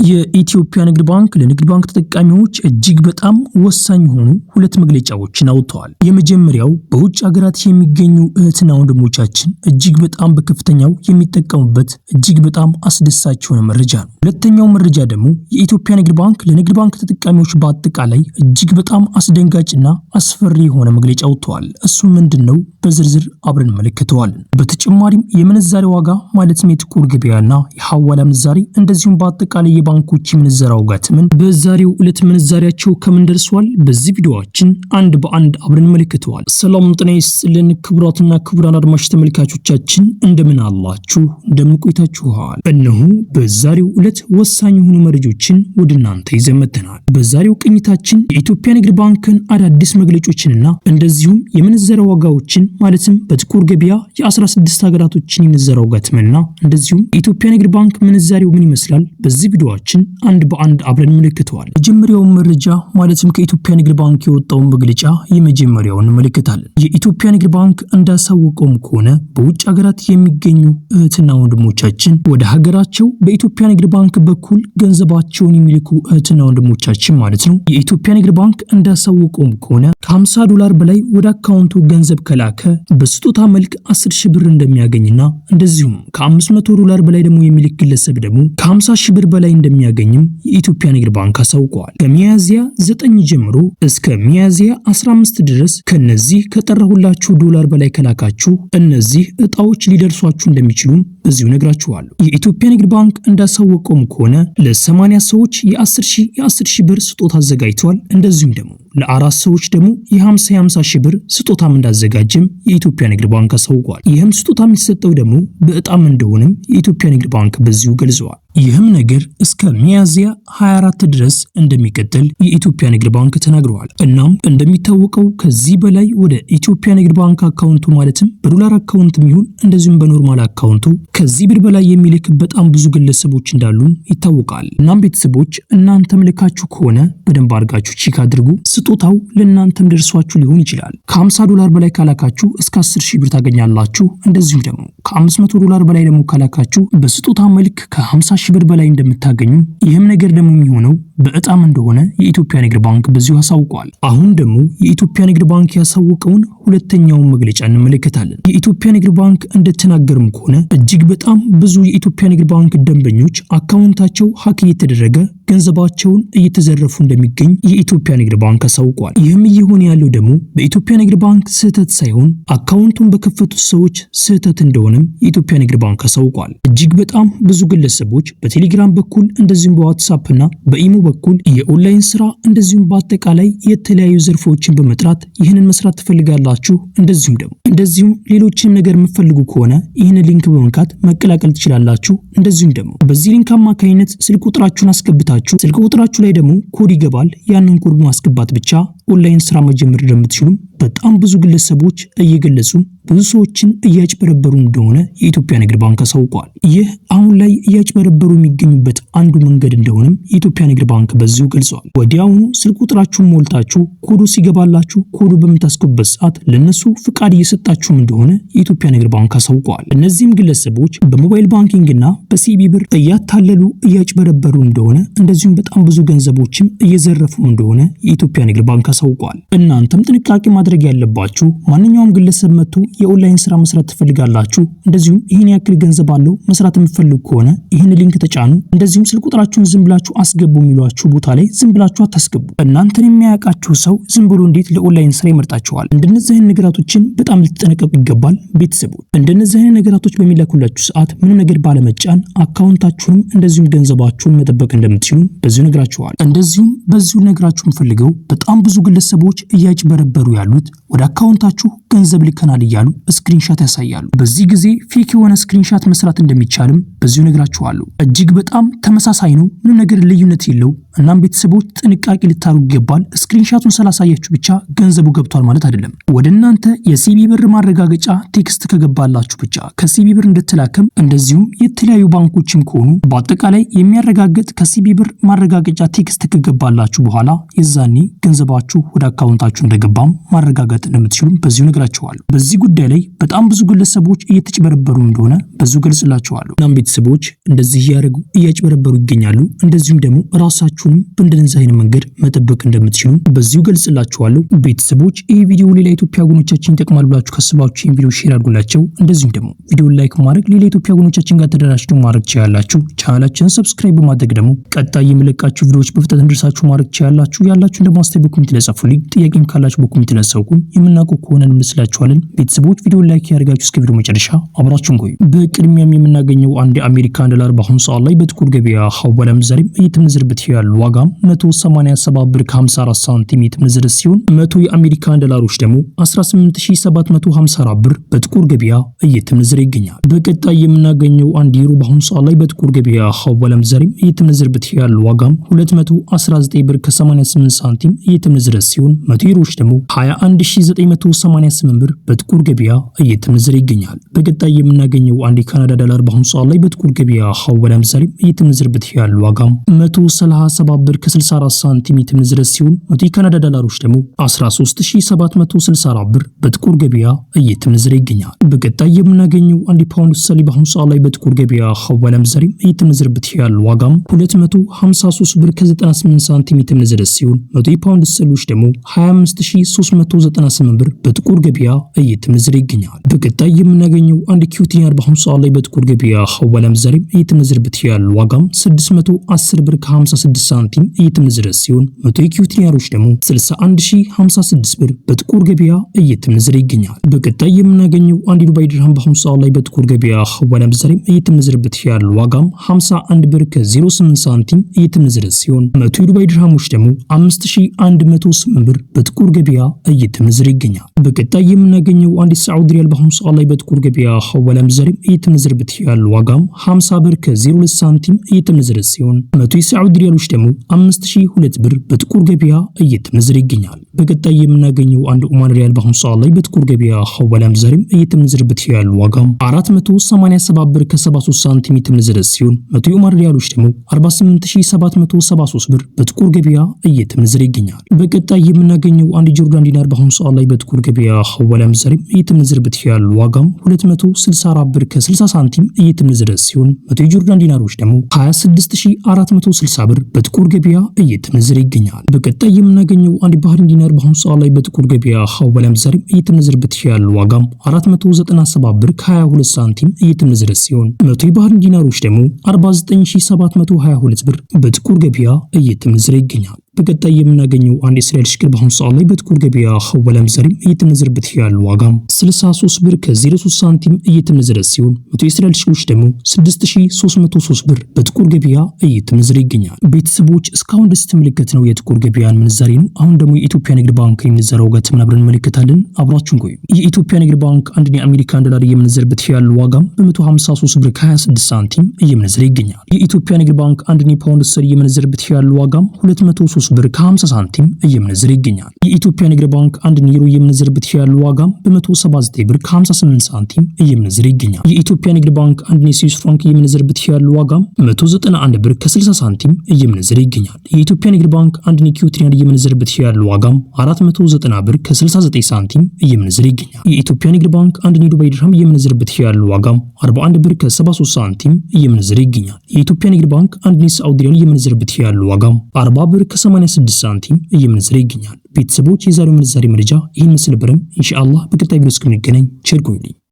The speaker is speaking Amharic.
የኢትዮጵያ ንግድ ባንክ ለንግድ ባንክ ተጠቃሚዎች እጅግ በጣም ወሳኝ የሆኑ ሁለት መግለጫዎችን አውጥተዋል። የመጀመሪያው በውጭ ሀገራት የሚገኙ እህትና ወንድሞቻችን እጅግ በጣም በከፍተኛው የሚጠቀሙበት እጅግ በጣም አስደሳች የሆነ መረጃ ነው። ሁለተኛው መረጃ ደግሞ የኢትዮጵያ ንግድ ባንክ ለንግድ ባንክ ተጠቃሚዎች በአጠቃላይ እጅግ በጣም አስደንጋጭና አስፈሪ የሆነ መግለጫ አውጥተዋል። እሱ ምንድነው? በዝርዝር አብረን እንመለከተዋለን። በተጨማሪም የምንዛሬ ዋጋ ማለትም የጥቁር ገበያና የሐዋላ ምንዛሬ እንደዚሁም በአጠቃላይ የባንኮች የምንዛሬ ዋጋ ተመን በዛሬው ዕለት ምንዛሬያቸው ከምን ደርሷል? በዚህ ቪዲዮአችን አንድ በአንድ አብረን እንመለከተዋለን። ሰላም ጤና ይስጥልን ክቡራትና ክቡራን አድማጭ ተመልካቾቻችን እንደምን አላችሁ? እንደምን ቆይታችኋል? እነሆ በዛሬው ዕለት ወሳኝ የሆኑ መረጃዎችን ወደ እናንተ ይዘን መጥተናል። በዛሬው ቅኝታችን የኢትዮጵያ ንግድ ባንክን አዳዲስ መግለጫዎችንና እንደዚሁም የምንዛሬ ዋጋዎችን ማለትም በጥቁር ገበያ የ16 ሀገራቶችን የምንዛሬ ዋጋ ተመንና እንደዚሁም የኢትዮጵያ ንግድ ባንክ ምንዛሬው ምን ይመስላል በዚህ ቪዲዮአችን አንድ በአንድ አብረን እንመለከተዋለን። የመጀመሪያው መረጃ ማለትም ከኢትዮጵያ ንግድ ባንክ የወጣውን መግለጫ የመጀመሪያውን እንመለከታለን። የኢትዮጵያ ንግድ ባንክ እንዳሳወቀውም ከሆነ በውጭ ሀገራት የሚገኙ እህትና ወንድሞቻችን ወደ ሀገራቸው በኢትዮጵያ ንግድ ባንክ በኩል ገንዘባቸውን የሚልኩ እህትና ወንድሞቻችን ማለት ነው። የኢትዮጵያ ንግድ ባንክ እንዳሳወቀውም ከሆነ $50 በላይ ወደ አካውንቱ ገንዘብ ከላከ በስጦታ መልክ 10,000 ብር እንደሚያገኝና እንደዚሁም $500 በላይ ደግሞ የሚልክ ግለሰብ ደግሞ ከ50,000 ብር በላይ እንደሚያገኝም የኢትዮጵያ ንግድ ባንክ አሳውቀዋል። ከሚያዚያ 9 ጀምሮ እስከ ሚያዚያ 15 ድረስ ከነዚህ ከጠራሁላችሁ $1 በላይ ከላካችሁ እነዚህ እጣዎች ሊደርሷችሁ እንደሚችሉም በዚሁ ነግራችኋለሁ። የኢትዮጵያ ንግድ ባንክ እንዳሳወቀውም ከሆነ ለ80 ሰዎች የ10,000 ብር ስጦታ አዘጋጅቷል። እንደዚሁም ደግሞ ለአራት ሰዎች ደግሞ የ50,000 ብር ስጦታም እንዳዘጋጀም የኢትዮጵያ ንግድ ባንክ አሳውቋል። ይህም ስጦታ የሚሰጠው ደግሞ በእጣም እንደሆነም የኢትዮጵያ ንግድ ባንክ በዚሁ ገልጸዋል። ይህም ነገር እስከ ሚያዚያ 24 ድረስ እንደሚቀጥል የኢትዮጵያ ንግድ ባንክ ተናግረዋል። እናም እንደሚታወቀው ከዚህ በላይ ወደ ኢትዮጵያ ንግድ ባንክ አካውንቱ ማለትም በዶላር አካውንት የሚሆን እንደዚሁም በኖርማል አካውንቱ ከዚህ ብር በላይ የሚልክ በጣም ብዙ ግለሰቦች እንዳሉ ይታወቃል። እናም ቤተሰቦች እናንተም ልካችሁ ከሆነ በደንብ አድርጋችሁ ቼክ አድርጉ። ስጦታው ለእናንተም ደርሷችሁ ሊሆን ይችላል። $50 በላይ ካላካችሁ እስከ 10,000 ብር ታገኛላችሁ። እንደዚሁም ደግሞ $500 በላይ ደግሞ ካላካችሁ በስጦታ መልክ ከ50,000 ብር በላይ እንደምታገኙ ይህም ነገር ደግሞ የሚሆነው በእጣም እንደሆነ የኢትዮጵያ ንግድ ባንክ በዚሁ አሳውቋል። አሁን ደግሞ የኢትዮጵያ ንግድ ባንክ ያሳወቀውን ሁለተኛውን መግለጫ እንመለከታለን። የኢትዮጵያ ንግድ ባንክ እንደተናገረም ከሆነ እጅግ በጣም ብዙ የኢትዮጵያ ንግድ ባንክ ደንበኞች አካውንታቸው ሀክ እየተደረገ ገንዘባቸውን እየተዘረፉ እንደሚገኝ የኢትዮጵያ ንግድ ባንክ አሳውቋል። ይህም እየሆነ ያለው ደግሞ በኢትዮጵያ ንግድ ባንክ ስህተት ሳይሆን አካውንቱን በከፈቱት ሰዎች ስህተት እንደሆነም የኢትዮጵያ ንግድ ባንክ አሳውቋል። እጅግ በጣም ብዙ ግለሰቦች በቴሌግራም በኩል እንደዚሁም በዋትስአፕ እና በኢሞ በኩል የኦንላይን ስራ እንደዚሁም በአጠቃላይ የተለያዩ ዘርፎችን በመጥራት ይህንን መስራት ትፈልጋላችሁ እንደዚሁም ሌሎችንም ነገር የምትፈልጉ ከሆነ ይህን ሊንክ በመንካት መቀላቀል ትችላላችሁ። እንደዚሁም ደግሞ በዚህ ሊንክ አማካኝነት ስልክ ቁጥራችሁን አስገብታችሁ ስልክ ቁጥራችሁ ላይ ደግሞ ኮድ ይገባል። ያንን ኮድ ማስገባት ብቻ ኦንላይን ስራ መጀመር እንደምትችሉ በጣም ብዙ ግለሰቦች እየገለጹ ብዙ ሰዎችን እያጭበረበሩ እንደሆነ የኢትዮጵያ ንግድ ባንክ አሳውቋል። ይህ አሁን ላይ እያጭበረበሩ የሚገኙበት አንዱ መንገድ እንደሆነም የኢትዮጵያ ንግድ ባንክ በዚሁ ገልጿል። ወዲያውኑ ስልክ ቁጥራችሁን ሞልታችሁ ኮዱ ሲገባላችሁ ኮዱ በምታስገቡበት ሰዓት ለነሱ ፍቃድ እየሰጣችሁም እንደሆነ የኢትዮጵያ ንግድ ባንክ አሳውቋል። እነዚህም ግለሰቦች በሞባይል ባንኪንግና በሲቢ ብር እያታለሉ እያጭበረበሩ እንደሆነ እንደዚሁም በጣም ብዙ ገንዘቦችም እየዘረፉ እንደሆነ የኢትዮጵያ ንግድ ባንክ አሳውቋል። እናንተም ጥንቃቄ ማድረግ ያለባችሁ ማንኛውም ግለሰብ መጥቶ የኦንላይን ስራ መስራት ትፈልጋላችሁ እንደዚሁም ይሄን ያክል ገንዘብ አለው መስራት የምትፈልጉ ከሆነ ይሄን ሊንክ ተጫኑ እንደዚሁም ስልክ ቁጥራችሁን ዝም ብላችሁ አስገቡ የሚሏችሁ ቦታ ላይ ዝም ብላችሁ አታስገቡ። እናንተን የሚያውቃችሁ ሰው ዝም ብሎ እንዴት ለኦንላይን ስራ ይመርጣችኋል? እንደነዚህ አይነት ነገራቶችን በጣም ልትጠነቀቁ ይገባል። ቤተሰቦች እንደነዚህ አይነት ነገራቶች በሚላኩላችሁ ሰዓት ምንም ነገር ባለመጫን አካውንታችሁንም እንደዚሁም ገንዘባችሁን መጠበቅ እንደምትችሉ በዚሁ ነግራችኋል። እንደዚሁም በዚሁ ነግራችሁ ፈልገው በጣም ብዙ ግለሰቦች እያጭበረበሩ ያሉት ወደ አካውንታችሁ ገንዘብ ልከናል እያሉ ስክሪንሻት ያሳያሉ። በዚህ ጊዜ ፌክ የሆነ ስክሪንሻት መስራት እንደሚቻልም በዚሁ ነግራችኋለሁ። እጅግ በጣም ተመሳሳይ ነው፣ ምንም ነገር ልዩነት የለው። እናም ቤተሰቦች ጥንቃቄ ልታደርጉ ይገባል። ስክሪንሻቱን ስላሳያችሁ ብቻ ገንዘቡ ገብቷል ማለት አይደለም። ወደ እናንተ የሲቢ ብር ማረጋገጫ ቴክስት ከገባላችሁ ብቻ ከሲቢ ብር እንድትላከም እንደዚሁም የተለያዩ ባንኮችም ከሆኑ በአጠቃላይ የሚያረጋግጥ ከሲቢ ብር ማረጋገጫ ቴክስት ከገባላችሁ በኋላ የዛኔ ገንዘባችሁ ወደ አካውንታችሁ እንደገባም ማረጋገጥ እንደምትችሉም በዚሁ ነግራችኋለሁ። በዚህ ጉዳይ ላይ በጣም ብዙ ግለሰቦች እየተጭበረበሩ እንደሆነ በዚሁ ገልጽላችኋለሁ። እናም ቤተሰቦች እንደዚህ እያደረጉ እያጭበረበሩ ይገኛሉ። እንደዚሁም ደግሞ ራሳችሁንም በእንደዚህ አይነት መንገድ መጠበቅ እንደምትችሉ በዚሁ ገልጽላችኋለሁ። ቤተሰቦች ይህ ቪዲዮ ሌላ ኢትዮጵያ ወገኖቻችን ይጠቅማል ብላችሁ ካስባችሁ ይህን ቪዲዮ ሼር አድርጉላቸው። እንደዚሁም ደግሞ ቪዲዮውን ላይክ ማድረግ ሌላ ኢትዮጵያ ወገኖቻችን ጋር ተደራጅተው ማድረግ ትችላላችሁ። ቻናላችንን ሰብስክራይብ በማድረግ ደግሞ ቀጣይ የሚለቃችሁ ቪዲዮዎች በፍጥነት እንድርሳችሁ ማድረግ ትችላላችሁ። ያላችሁን ደግሞ አስተያየት በኮሜንት ላይ ጻፉልኝ። ጥያቄም ካላችሁ በኮሜንት ላይ ጻፉልኝ። የምናውቀው ከሆነ እንመስላችኋለን። ቤተሰቦች ቪዲዮውን ላይክ ያደርጋችሁ እስከ ቪዲዮ መጨረሻ አብራችሁን ቆዩ። በቅድሚያም የምናገኘው አንድ የአሜሪካን ዶላር በአሁኑ ሰዓት ላይ በጥቁር ገበያ ሐዋላ ምንዛሬም እየተመነዘረበት ያለው ዋጋም 187 ብር ከ54 ሳንቲም እየተመነዘረ ሲሆን 100 የአሜሪካን ዶላሮች ደግሞ 18754 ብር በጥቁር ገበያ እየተመነዘረ ይገኛል። በቀጣይ የምናገኘው አንድ ዩሮ በአሁኑ ሰዓት ላይ በጥቁር ገበያ ሐዋላ ምንዛሬም እየተመነዘረበት ያለው ዋጋም 219 ብር ከ88 ሳንቲም እየተመነዘረ ሲሆን 100 ዩሮዎች ደግሞ 21988 ብር በጥቁር ገበያ እየተመነዘረ ይገኛል። በቀጣይ የምናገኘው አንድ የካናዳ ዶላር በአሁኑ ሰዓት ላይ በጥቁር ገበያ ሐዋላ ምንዛሬም እየተመነዘረበት ያለው ዋጋም 137 ብር ከ64 ሳንቲም እየተመነዘረ ሲሆን 100 የካናዳ ዶላሮች ደግሞ 13764 ብር በጥቁር ገበያ እየተመነዘረ ይገኛል። በቀጣይ የምናገኘው አንድ ፓውንድ ስተርሊንግ በአሁኑ ሰዓት ላይ በጥቁር ገበያ ሐዋላ ምንዛሬም እየተመነዘረበት ያለው ዋጋም 253 ብር ከ98 ሳንቲም እየተመነዘረ ሲሆን 100 የፓውንድ ስተርሊንግ ደግሞ 25398 ብር በጥቁር ገበያ እየተመነዘረ ይገኛል። በቀጣይ የምናገኘው አንድ ኪዩቲኒያር በአሁኑ ሰዓት ላይ በጥቁር ገበያ ሐዋላ ምንዛሬም እየተመነዘረበት ያለው ዋጋም 610 ብር ከ56 ሳንቲም እየተመነዘረ ሲሆን 100 የኪዩቲኒያሮች ደግሞ 61056 ብር በጥቁር ገበያ እየተመነዘረ ይገኛል። በቀጣይ የምናገኘው አንድ ዱባይ ድርሃም በአሁኑ ሰዓት ላይ በጥቁር ገበያ ሐዋላ ምንዛሬም እየተመነዘረበት ያለው ዋጋም 51 ብር ከ08 ሳንቲም እየተመነዘረ ሲሆን 100 የዱባይ ድርሃሞች ደግሞ 5108 ብር በጥቁር ገበያ እየተመነዘረ ይገኛል። በቀጣይ የምናገኘው አንድ ሳዑዲ ሪያል በአሁኑ ሰዓት ላይ በጥቁር ገበያ ሐዋላ ምንዛሬም እየተመነዘረበት ያለው ዋጋም 50 ብር ከ02 ሳንቲም እየተመነዘረ ሲሆን 100 የሳዑዲ ሪያሎች ደግሞ 5002 ብር በጥቁር ገበያ እየተመነዘረ ይገኛል። በቀጣይ የምናገኘው አንድ ኦማን ሪያል በአሁኑ ሰዓት ላይ በጥቁር ገበያ ሐዋላ ምንዛሬም እየተመነዘረበት ያለው ዋጋም 487 ብር ከ73 ሳንቲም እየተመነዘረ ሲሆን 100 የኦማን ሪያሎች ደግሞ 48773 ብር በጥቁር ገበያ እየተመነዘረ ይገኛል። በቀጣይ የምናገኘው አንድ ጆርዳን ዲናር በአሁኑ ሰዓት ላይ በጥቁር ገበያ ሐዋላ ምንዛሬም እየተመነዘረበት ያለው ዋጋም 264 ብር ከ60 ሳንቲም እየተመነዘረ ሲሆን 100 የጆርዳን ዲናሮች ደግሞ 26460 ብር በጥቁር ገበያ እየተመነዘረ ይገኛል። በቀጣይ የምናገኘው አንድ ባህሪን ዲናር በአሁኑ ሰዓት ላይ በጥቁር ገበያ ሐዋላ ምንዛሬም እየተመነዘረበት ያለው ዋጋም 497 ብር ከ22 ሳንቲም እየተመነዘረ ሲሆን 100 የባህሪን ዲናሮች ደግሞ 49722 ብር በጥቁር ገበያ እየተመነዘረ ይገኛል። በቀጣይ የምናገኘው አንድ የእስራኤል ሽቅል በአሁኑ ሰዓት ላይ በጥቁር ገበያ ሐዋላ ምንዛሬም እየተመነዘረበት ያለው ዋጋም 63 ብር ከ03 ሳንቲም እየተመነዘረ ሲሆን 100 የእስራኤል ሽቅሎች ደግሞ 6303 ብር በጥቁር ገበያ እየተመነዘረ ይገኛል። ቤተሰቦች እስካሁን ደስ ተመለከትነው የጥቁር ገበያን ምንዛሬ ነው። አሁን ደግሞ የኢትዮጵያ ንግድ ባንክ የምንዛሬ ዋጋ ተመናብረን እንመለከታለን። አብራችሁን ቆዩ። የኢትዮጵያ ንግድ ባንክ አንድ የአሜሪካን ዶላር እየመነዘረበት ያለው ዋጋም በ153 ብር ከ26 ሳንቲም እየመነዘረ ይገኛል። የኢትዮጵያ ንግድ ባንክ አንድ የፓውንድ ስተርሊንግ እየመነዘረበት ያለው ዋጋም 203 ብር ከ50 ሳንቲም እየመነዘረ ይገኛል። የኢትዮጵያ ንግድ ባንክ አንድ ዩሮ እየመነዘረበት ያለው ዋጋም በ179 ብር ከ58 ሳንቲም እየመነዘረ ይገኛል። የኢትዮጵያ ንግድ ባንክ አንድ የስዊስ ፍራንክ እየመነዘረበት ያለው ዋጋም 191 ብር ከ60 ሳንቲም እየመነዘረ ይገኛል። የኢትዮጵያ ንግድ ባንክ አንድ ኪዩቲኒያር እየመነዘረበት ያለው ዋጋም 490 ብር ከ69 ሳንቲም እየመነዘረ ይገኛል። የኢትዮጵያ ንግድ ባንክ አንድ ዱባይ ድርሃም እየመነዘረበት ያለው ዋጋም 41 ብር ከ73 ሳንቲም እየመነዘረ ይገኛል። የኢትዮጵያ ንግድ ባንክ አንድ ሳዑዲ ሪያል እየመነዘረበት ያለው ዋጋም 40 ብር ከ86 ሳንቲም እየመነዘረ ይገኛል። ቤተሰቦች የዛሬው ምንዛሬ መረጃ ይህን ምስል ብርም ኢንሻአላህ በቀጣይ ቪዲዮ እስከምንገናኝ ቸር ቆዩልኝ።